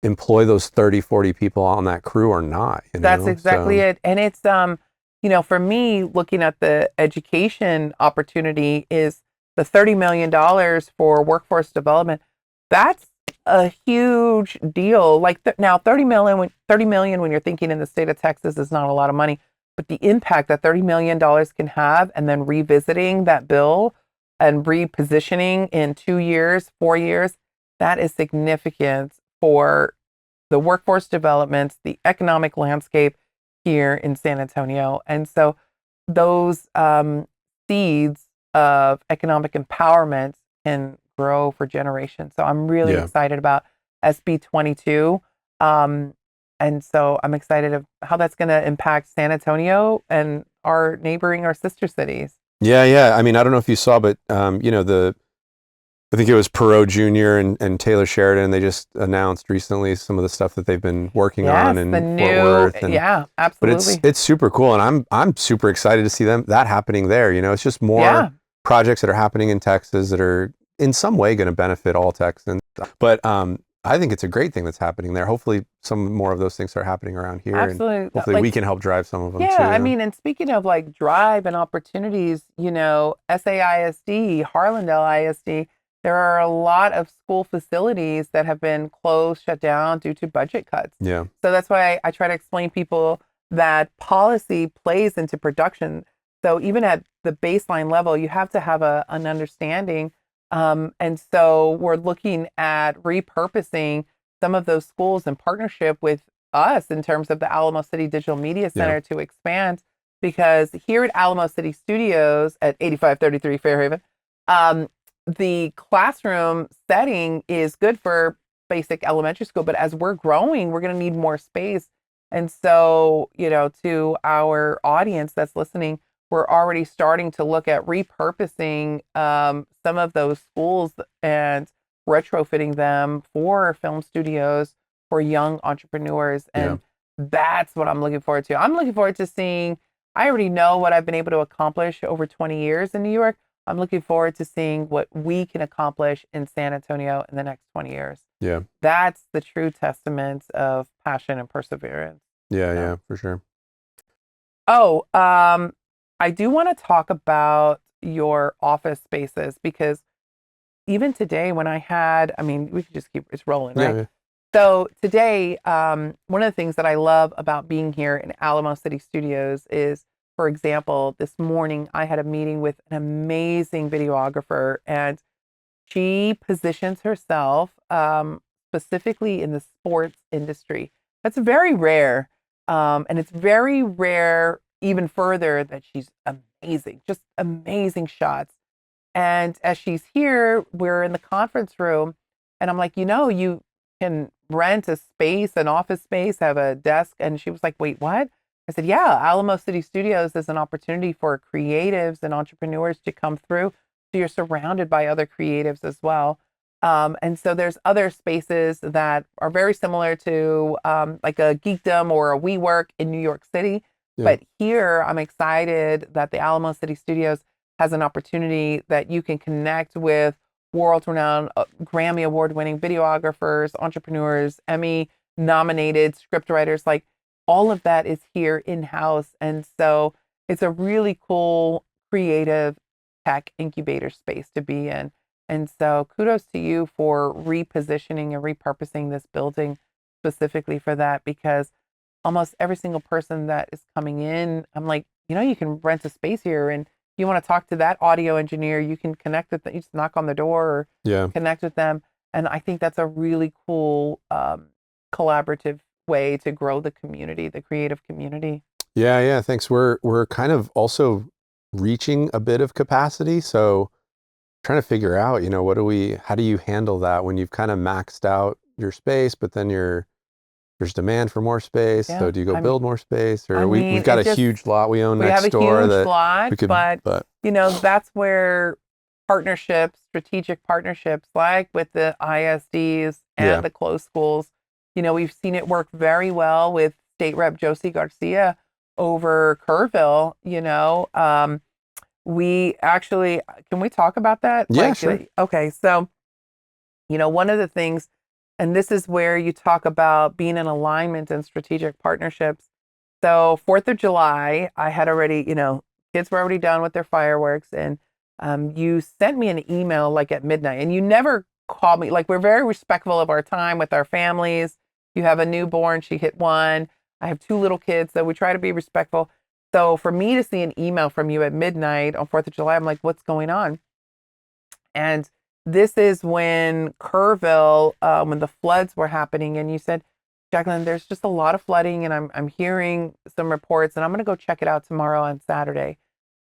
employ those 30, 40 people on that crew or not. That's exactly it. And it's, for me, looking at the education opportunity is the $30 million for workforce development. That's a huge deal. Like now 30 million when you're thinking in the state of Texas is not a lot of money, but the impact that $30 million can have, and then revisiting that bill and repositioning in 2 years, 4 years, that is significant for the workforce development, the economic landscape here in San Antonio. And so those seeds of economic empowerment can grow for generations. So I'm really excited about SB 22. And so I'm excited of how that's going to impact San Antonio and our sister cities. Yeah. I mean, I don't know if you saw, but I think it was Perot Jr. and Taylor Sheridan. They just announced recently some of the stuff that they've been working on in Fort Worth. And, absolutely. But it's super cool, and I'm super excited to see that happening there. It's just more projects that are happening in Texas that are in some way going to benefit all Texans. But I think it's a great thing that's happening there. Hopefully, some more of those things are happening around here. Absolutely. And hopefully, we can help drive some of them too. Yeah, I mean, and speaking of like drive and opportunities, SAISD, Harlandale ISD. There are a lot of school facilities that have been closed, shut down due to budget cuts. Yeah. So that's why I try to explain people that policy plays into production. So even at the baseline level, you have to have an understanding. And so we're looking at repurposing some of those schools in partnership with us in terms of the Alamo City Digital Media Center to expand. Because here at Alamo City Studios at 8533 Fairhaven, the classroom setting is good for basic elementary school, but as we're growing, we're going to need more space. And so, to our audience that's listening, we're already starting to look at repurposing some of those schools and retrofitting them for film studios for young entrepreneurs. And that's what I'm looking forward to. I'm looking forward to seeing, I already know what I've been able to accomplish over 20 years in New York. I'm looking forward to seeing what we can accomplish in San Antonio in the next 20 years. Yeah. That's the true testament of passion and perseverance. Yeah, for sure. Oh, I do want to talk about your office spaces, because even today when we could just keep it's rolling, right? Yeah. So today, one of the things that I love about being here in Alamo City Studios is, for example, this morning I had a meeting with an amazing videographer, and she positions herself specifically in the sports industry. That's very rare. And it's very rare, even further, that she's amazing, just amazing shots. And as she's here, we're in the conference room, and I'm like, you can rent a space, an office space, have a desk. And she was like, wait, what? I said, yeah, Alamo City Studios is an opportunity for creatives and entrepreneurs to come through. So you're surrounded by other creatives as well. And so there's other spaces that are very similar to like a Geekdom or a WeWork in New York City. Yeah. But here, I'm excited that the Alamo City Studios has an opportunity that you can connect with world-renowned, Grammy award-winning videographers, entrepreneurs, Emmy-nominated scriptwriters. Like all of that is here in-house, and so it's a really cool, creative tech incubator space to be in. And so kudos to you for repositioning and repurposing this building specifically for that, because almost every single person that is coming in, I'm like, you can rent a space here, and you want to talk to that audio engineer, you can connect with them, you just knock on the door or Yeah. connect with them. And I think that's a really cool collaborative way to grow the community, the creative community. Yeah, yeah, thanks. We're kind of also reaching a bit of capacity, so trying to figure out, how do you handle that when you've kind of maxed out your space, but then there's demand for more space. Yeah, So do you go I mean- build more space, or I mean, we've got it a just- huge lot we own We next have a door huge that lot, we could, but but that's where partnerships, strategic partnerships, like with the ISDs and Yeah. the closed schools, we've seen it work very well with State Rep Josie Garcia over Kerrville. We actually, can we talk about that? Yeah, sure. Okay, so one of the things, and this is where you talk about being in alignment and strategic partnerships. So 4th of July, I had already, kids were already done with their fireworks, and you sent me an email like at midnight, and you never called me. Like, we're very respectful of our time with our families. You have a newborn, she hit 1. I have 2 little kids, so we try to be respectful. So for me to see an email from you at midnight on 4th of July, I'm like, what's going on? And this is when Kerrville, when the floods were happening, and you said, Jaclyn, there's just a lot of flooding, and I'm hearing some reports, and I'm going to go check it out tomorrow on Saturday.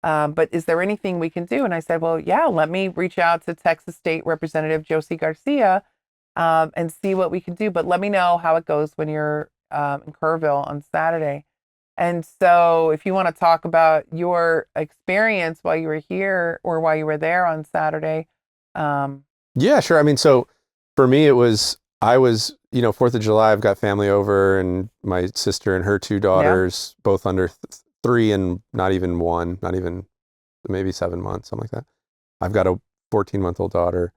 But is there anything we can do? And I said, well, yeah, let me reach out to Texas State Representative Josie Garcia and see what we can do. But let me know how it goes when you're in Kerrville on Saturday. And so if you want to talk about your experience while you were here or while you were there on Saturday. Yeah, sure. I mean, so for me, I was, 4th of July, I've got family over, and my sister and her 2 daughters, both under 3 and not even 1, not even maybe 7 months, something like that. I've got a 14-month-old daughter,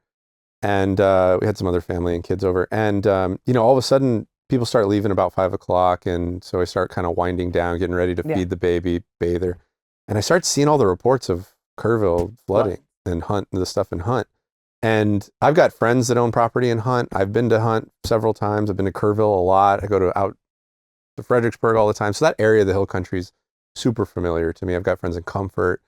and we had some other family and kids over. And, all of a sudden, people start leaving about 5 o'clock. And so I start kind of winding down, getting ready to feed the baby, bathe her. And I start seeing all the reports of Kerrville flooding and the stuff in Hunt. And I've got friends that own property in Hunt. I've been to Hunt several times. I've been to Kerrville a lot. I go out to Fredericksburg all the time. So that area of the Hill Country is super familiar to me. I've got friends in Comfort.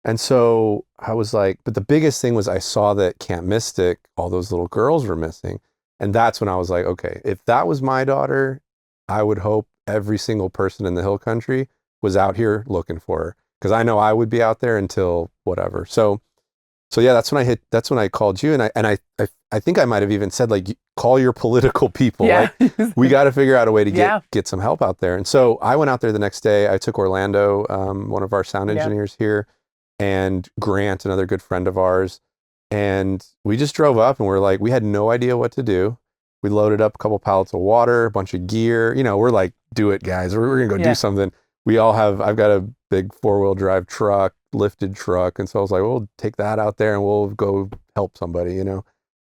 And so I was like, but the biggest thing was I saw that Camp Mystic, all those little girls were missing. And that's when I was like, okay, if that was my daughter, I would hope every single person in the Hill Country was out here looking for her, because I know I would be out there until whatever. So yeah, that's when I called you, and I think I might have even said, like, call your political people. Yeah. Like, we got to figure out a way to get some help out there. And so I went out there the next day. I took Orlando, one of our sound engineers here, and Grant, another good friend of ours. And we just drove up, and we're like, we had no idea what to do. We loaded up a couple pallets of water, a bunch of gear. We're like, do it, guys. We're going to go do something. I've got a big 4-wheel drive truck, lifted truck. And so I was like, we'll take that out there and we'll go help somebody,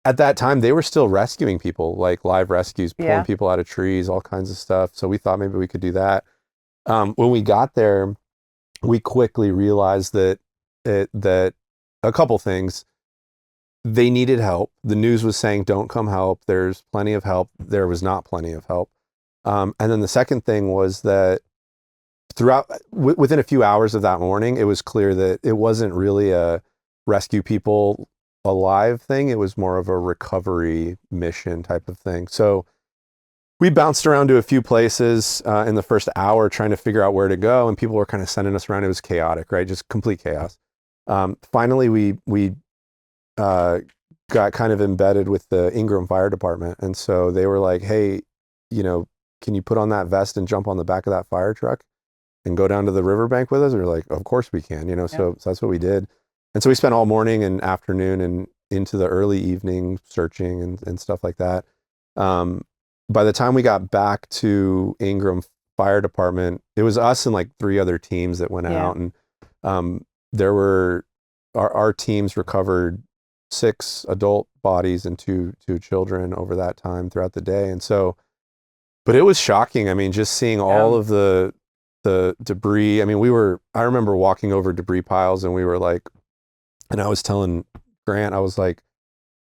At that time, they were still rescuing people, like live rescues, pulling people out of trees, all kinds of stuff. So we thought maybe we could do that. When we got there, we quickly realized that a couple things. They needed help. The news was saying, don't come help. There's plenty of help. There was not plenty of help. And then the second thing was that within a few hours of that morning, it was clear that it wasn't really a rescue people alive thing. It was more of a recovery mission type of thing. So we bounced around to a few places in the first hour trying to figure out where to go. And people were kind of sending us around. It was chaotic, right? Just complete chaos. Finally, we got kind of embedded with the Ingram Fire Department. And so they were like, hey, can you put on that vest and jump on the back of that fire truck and go down to the riverbank with us? We were like, of course we can, so that's what we did. And so we spent all morning and afternoon into the early evening searching and stuff like that. By the time we got back to Ingram Fire Department, it was us and like 3 other teams that went out, and there were our teams recovered 6 adult bodies and two children over that time throughout the day. And so, but it was shocking. I mean, just seeing all of the debris. I mean, I remember walking over debris piles, and we were like, and I was telling Grant, I was like,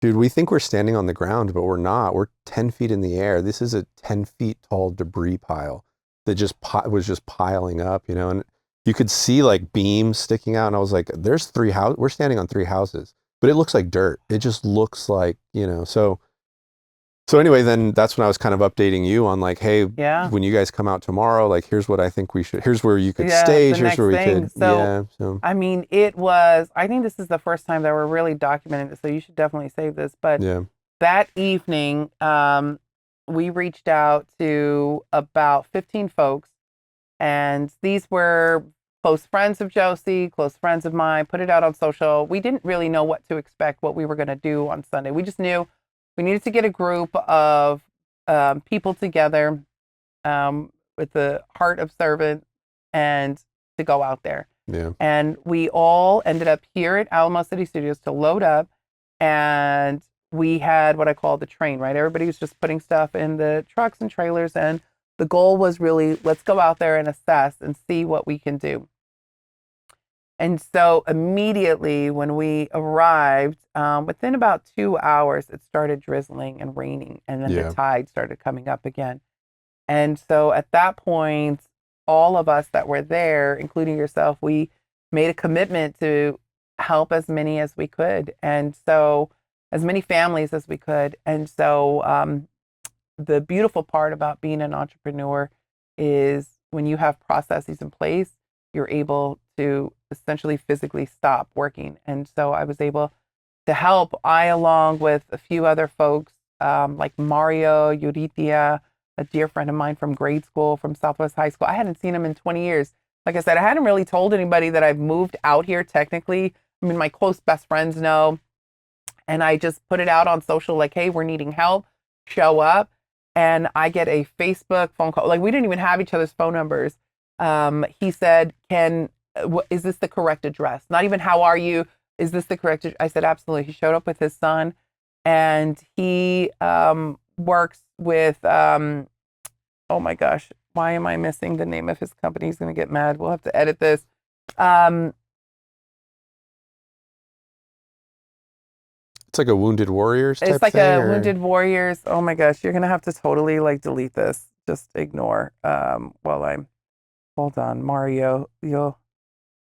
dude, we think we're standing on the ground, but we're not. We're 10 feet in the air. This is a 10 feet tall debris pile that just was just piling up, you know, and you could see like beams sticking out. And I was like, there's 3 houses. We're standing on 3 houses, but it looks like dirt. It just looks like, you know, so anyway, then that's when I was kind of updating you on like, hey, when you guys come out tomorrow, like, here's what I think we should, here's where you could stage, here's where we could. So, I mean, I think this is the first time that we're really documenting this, so you should definitely save this. But that evening, we reached out to about 15 folks, and these were close friends of Josie, close friends of mine, put it out on social. We didn't really know what to expect, what we were going to do on Sunday. We just knew we needed to get a group of people together with the heart of servant and to go out there. Yeah. And we all ended up here at Alamo City Studios to load up, and we had what I call the train, right? Everybody was just putting stuff in the trucks and trailers, and the goal was really, let's go out there and assess and see what we can do. And so immediately when we arrived, within about 2 hours, it started drizzling and raining, and then the tide started coming up again. And so at that point, all of us that were there, including yourself, we made a commitment to help as many as we could. And so as many families as we could. And so the beautiful part about being an entrepreneur is when you have processes in place, you're able to essentially physically stop working. And so I was able to help. Along with a few other folks, like Mario Euritia, a dear friend of mine from grade school, from Southwest High School. I hadn't seen him in 20 years. Like I said, I hadn't really told anybody that I've moved out here technically. I mean, my close best friends know. And I just put it out on social like, hey, we're needing help. Show up. And I get a Facebook phone call. Like, we didn't even have each other's phone numbers. He said, is this the correct address? Not even how are you? Is this the correct address? I said, absolutely. He showed up with his son, and he works with, oh my gosh, why am I missing the name of his company? He's going to get mad. We'll have to edit this. It's like a Wounded Warriors type thing? It's like a Wounded Warriors. Oh my gosh, you're going to have to totally like delete this. Just ignore while I'm, hold on, Mario,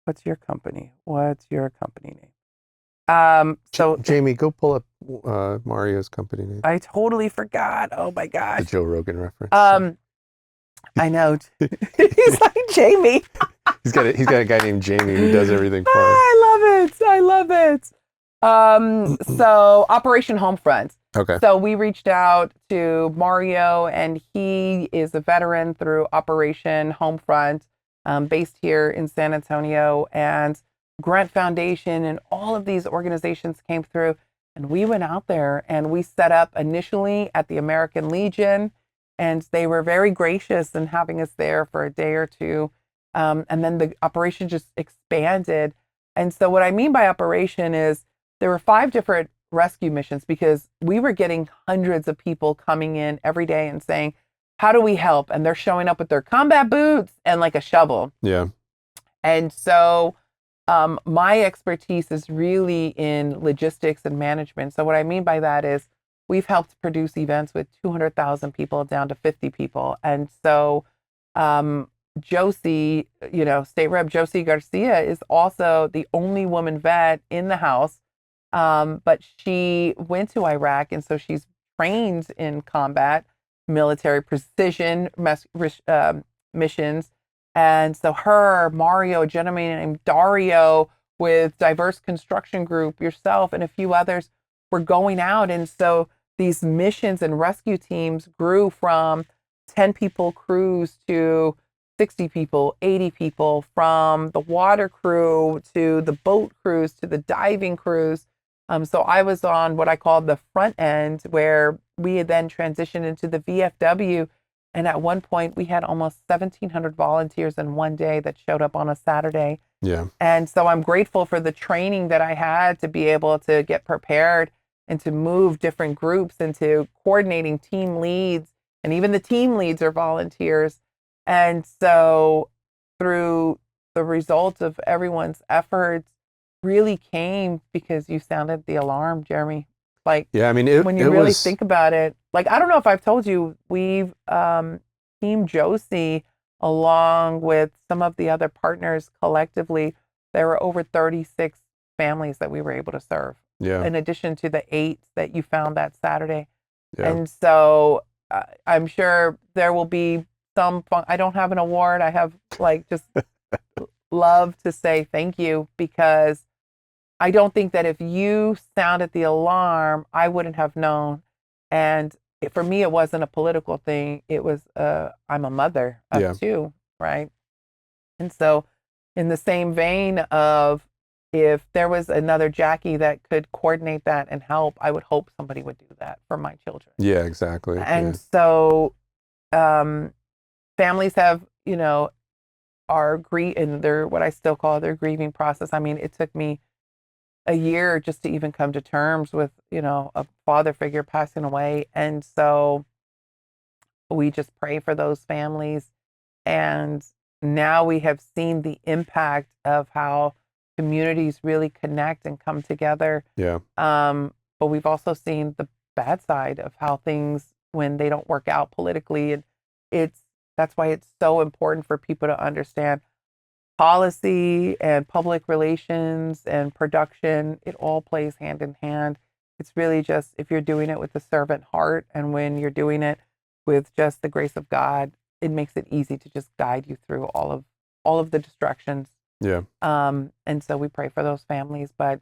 what's your company? What's your company name? So Jamie, go pull up Mario's company name. I totally forgot. Oh my gosh. The Joe Rogan reference. I know. He's like Jamie. he's got a guy named Jamie who does everything for him. I love it. So Operation Homefront. Okay. So we reached out to Mario, and he is a veteran through Operation Homefront, based here in San Antonio, and Grant Foundation and all of these organizations came through, and we went out there and we set up initially at the American Legion, and they were very gracious in having us there for a day or two. And then the operation just expanded. And so what I mean by operation is there were 5 different rescue missions, because we were getting hundreds of people coming in every day and saying, how do we help? And they're showing up with their combat boots and like a shovel. Yeah. And so my expertise is really in logistics and management. So what I mean by that is we've helped produce events with 200,000 people down to 50 people. And so Josie, State Rep Josie Garcia is also the only woman vet in the House. But she went to Iraq, and so she's trained in combat, military precision missions. And so Mario, a gentleman named Dario with Diverse Construction Group, yourself, and a few others were going out. And so these missions and rescue teams grew from 10 people crews to 60 people, 80 people, from the water crew to the boat crews to the diving crews. So I was on what I called the front end, where we had then transitioned into the VFW. And at one point, we had almost 1,700 volunteers in one day that showed up on a Saturday. Yeah. And so I'm grateful for the training that I had to be able to get prepared and to move different groups into coordinating team leads. And even the team leads are volunteers. And so through the results of everyone's efforts really came because you sounded the alarm, Jeremy. Like, Yeah. I mean, when you it really was, think about it, like, I don't know if I've told you, we've Team Josie, along with some of the other partners collectively, there were over 36 families that we were able to serve, yeah. in addition to the 8 that you found that Saturday. Yeah. And so I'm sure there will be some fun. I don't have an award. I have, like, just love to say thank you, because I don't think that if you sounded the alarm, I wouldn't have known. And for me, it wasn't a political thing. It was, I'm a mother of Yeah. 2, right? And so, in the same vein of, if there was another Jackie that could coordinate that and help, I would hope somebody would do that for my children. Yeah. Exactly. And Yeah. so, um, families have, are in their, what I still call their grieving process. I mean, it took me a year just to even come to terms with, a father figure passing away. And so we just pray for those families. And now we have seen the impact of how communities really connect and come together. Yeah. But we've also seen the bad side of how things, when they don't work out politically, and it's that's why it's so important for people to understand policy and public relations and production. It all plays hand in hand. It's really just, if you're doing it with a servant heart, and when you're doing it with just the grace of God, it makes it easy to just guide you through all of the distractions. Yeah. And so we pray for those families, but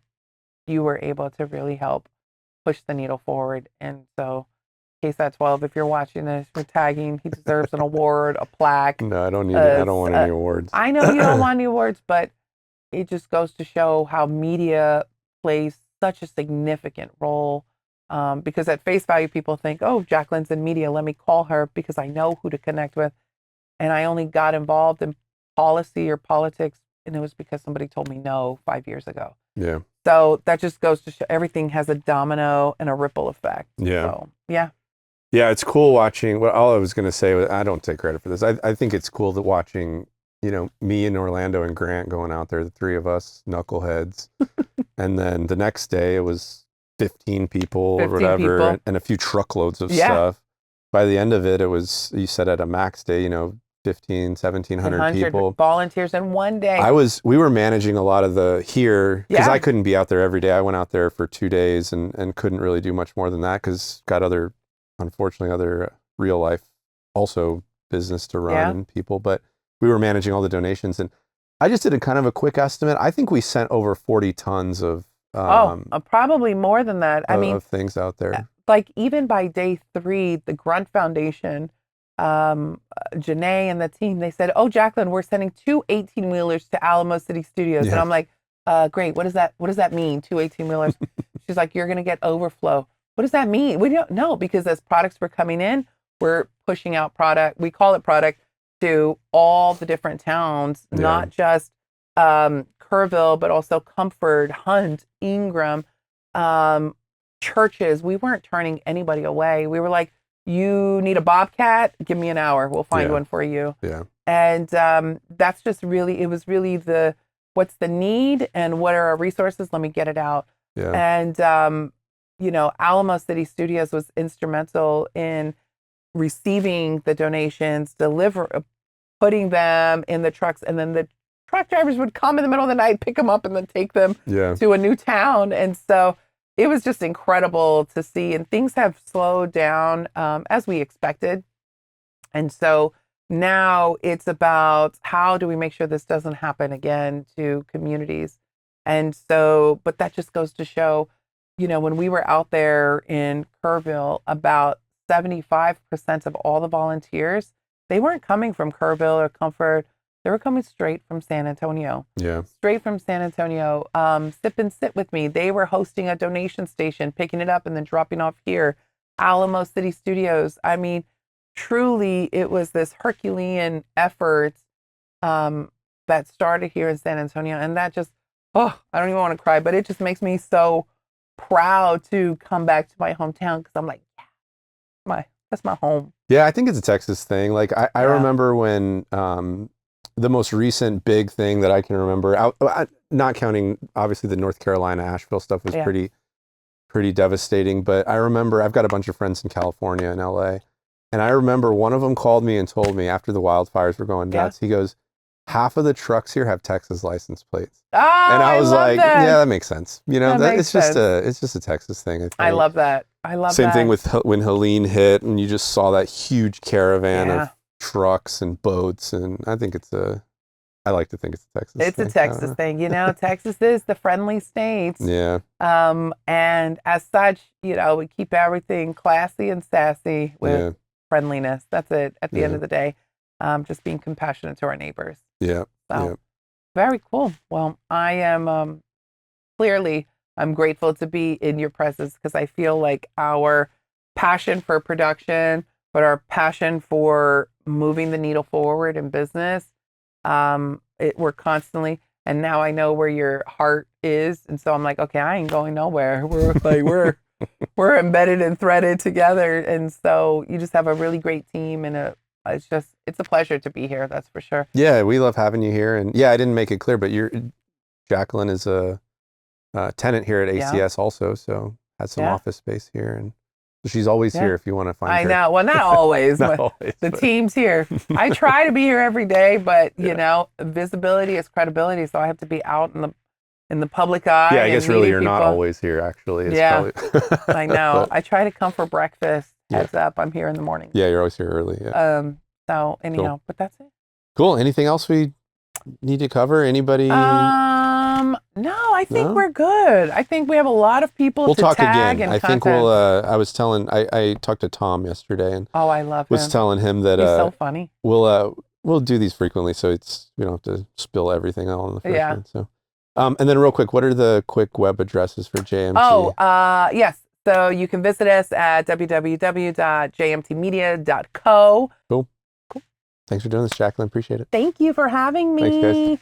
you were able to really help push the needle forward. And so, KSAT 12, if you're watching this, we're tagging. He deserves an award, a plaque. No, I don't need it. I don't want any awards. I know you don't want any awards, but it just goes to show how media plays such a significant role. Because at face value, people think, oh, Jaclyn's in media, let me call her because I know who to connect with. And I only got involved in policy or politics, and it was because somebody told me no 5 years ago. Yeah. So that just goes to show everything has a domino and a ripple effect. Yeah. So, yeah. Yeah, it's cool watching. Well, all I was going to say was, I don't take credit for this. I think it's cool that watching, me and Orlando and Grant going out there, the 3 of us, knuckleheads. And then the next day it was 15 people or 15 whatever, people. and a few truckloads of Yeah. stuff. By the end of it, it was, you said at a max day, 15, 1,700 100 people. volunteers in one day. We were managing a lot of the here, because Yeah. I couldn't be out there every day. I went out there for 2 days and couldn't really do much more than that, because got unfortunately other real life also business to run, Yeah. and people, but we were managing all the donations. And I just did a kind of a quick estimate. I think we sent over 40 tons of Probably more than that. I mean, of things out there. like, even by day 3, the Grunt Foundation, Janae and the team, they said, oh, Jaclyn, we're sending 2 18-wheelers to Alamo City Studios. Yeah. And I'm like, great. What does that mean, 2 18-wheelers? She's like, you're going to get overflow. What does that mean? We don't know, because as products were coming in, we're pushing out product. We call it product to all the different towns, Yeah. not just Kerrville, but also Comfort, Hunt, Ingram, churches. We weren't turning anybody away. We were like, you need a Bobcat? Give me an hour. We'll find Yeah. one for you. Yeah. And that's just really, it was really what's the need and what are our resources? Let me get it out. Yeah. And, Alamo City Studios was instrumental in receiving the donations, putting them in the trucks, and then the truck drivers would come in the middle of the night, pick them up, and then take them Yeah. to a new town. And so it was just incredible to see. And things have slowed down as we expected. And so now it's about, how do we make sure this doesn't happen again to communities? And so, but that just goes to show, when we were out there in Kerrville, about 75% of all the volunteers, they weren't coming from Kerrville or Comfort They were coming straight from San Antonio. Yeah. Straight from San Antonio. Sip and Sit with me. They were hosting a donation station, picking it up and then dropping off here. Alamo City Studios. I mean, truly, it was this Herculean effort that started here in San Antonio. And that just, I don't even want to cry, but it just makes me so proud to come back to my hometown because I'm like, yeah, that's my home. Yeah, I think it's a Texas thing. Like I remember when the most recent big thing that I can remember, not counting obviously the North Carolina, Asheville stuff was pretty devastating. But I remember I've got a bunch of friends in California and LA. And I remember one of them called me and told me after the wildfires were going nuts, he goes, half of the trucks here have Texas license plates. Oh, and I was like, that. yeah, that makes sense. You know, it's just a Texas thing. I think. I love that. I love Same that. thing with when Helene hit and you just saw that huge caravan of trucks and boats. And I think I like to think it's a Texas thing. It's a Texas thing. You know, Texas is the friendly state. Yeah. And as such, you know, we keep everything classy and sassy with friendliness. That's it at the end of the day. Just being compassionate to our neighbors. Yeah. So, very cool. Well, I am clearly, I'm grateful to be in your presence because I feel like our passion for production, but our passion for moving the needle forward in business, we're constantly, and now I know where your heart is. And so I'm like, okay, I ain't going nowhere. We're embedded and threaded together. And so you just have a really great team and it's a pleasure to be here. That's for sure. Yeah. We love having you here. And I didn't make it clear, but Jaclyn is a tenant here at ACS also. So has some office space here and she's always here if you want to find her. I know. Well, not always, not but always, the team's here. I try to be here every day, but you know, visibility is credibility. So I have to be out in the public eye. Yeah, I guess really you're not always here actually. It's probably... I know. I try to come for breakfast. Heads up, I'm here in the morning. Yeah, you're always here early. Yeah. So anyhow, but that's it. Cool. Anything else we need to cover? Anybody? No, I think we're good. I think we have a lot of people to talk tag again. and I think we'll. I talked to Tom yesterday and I love him. Was telling him that he's so funny. We'll do these frequently, so we don't have to spill everything all in the first one. So, and then real quick, what are the quick web addresses for JMT? Yes. So you can visit us at www.jmtmedia.co. Cool. Thanks for doing this, Jaclyn. Appreciate it. Thank you for having me. Thanks, guys.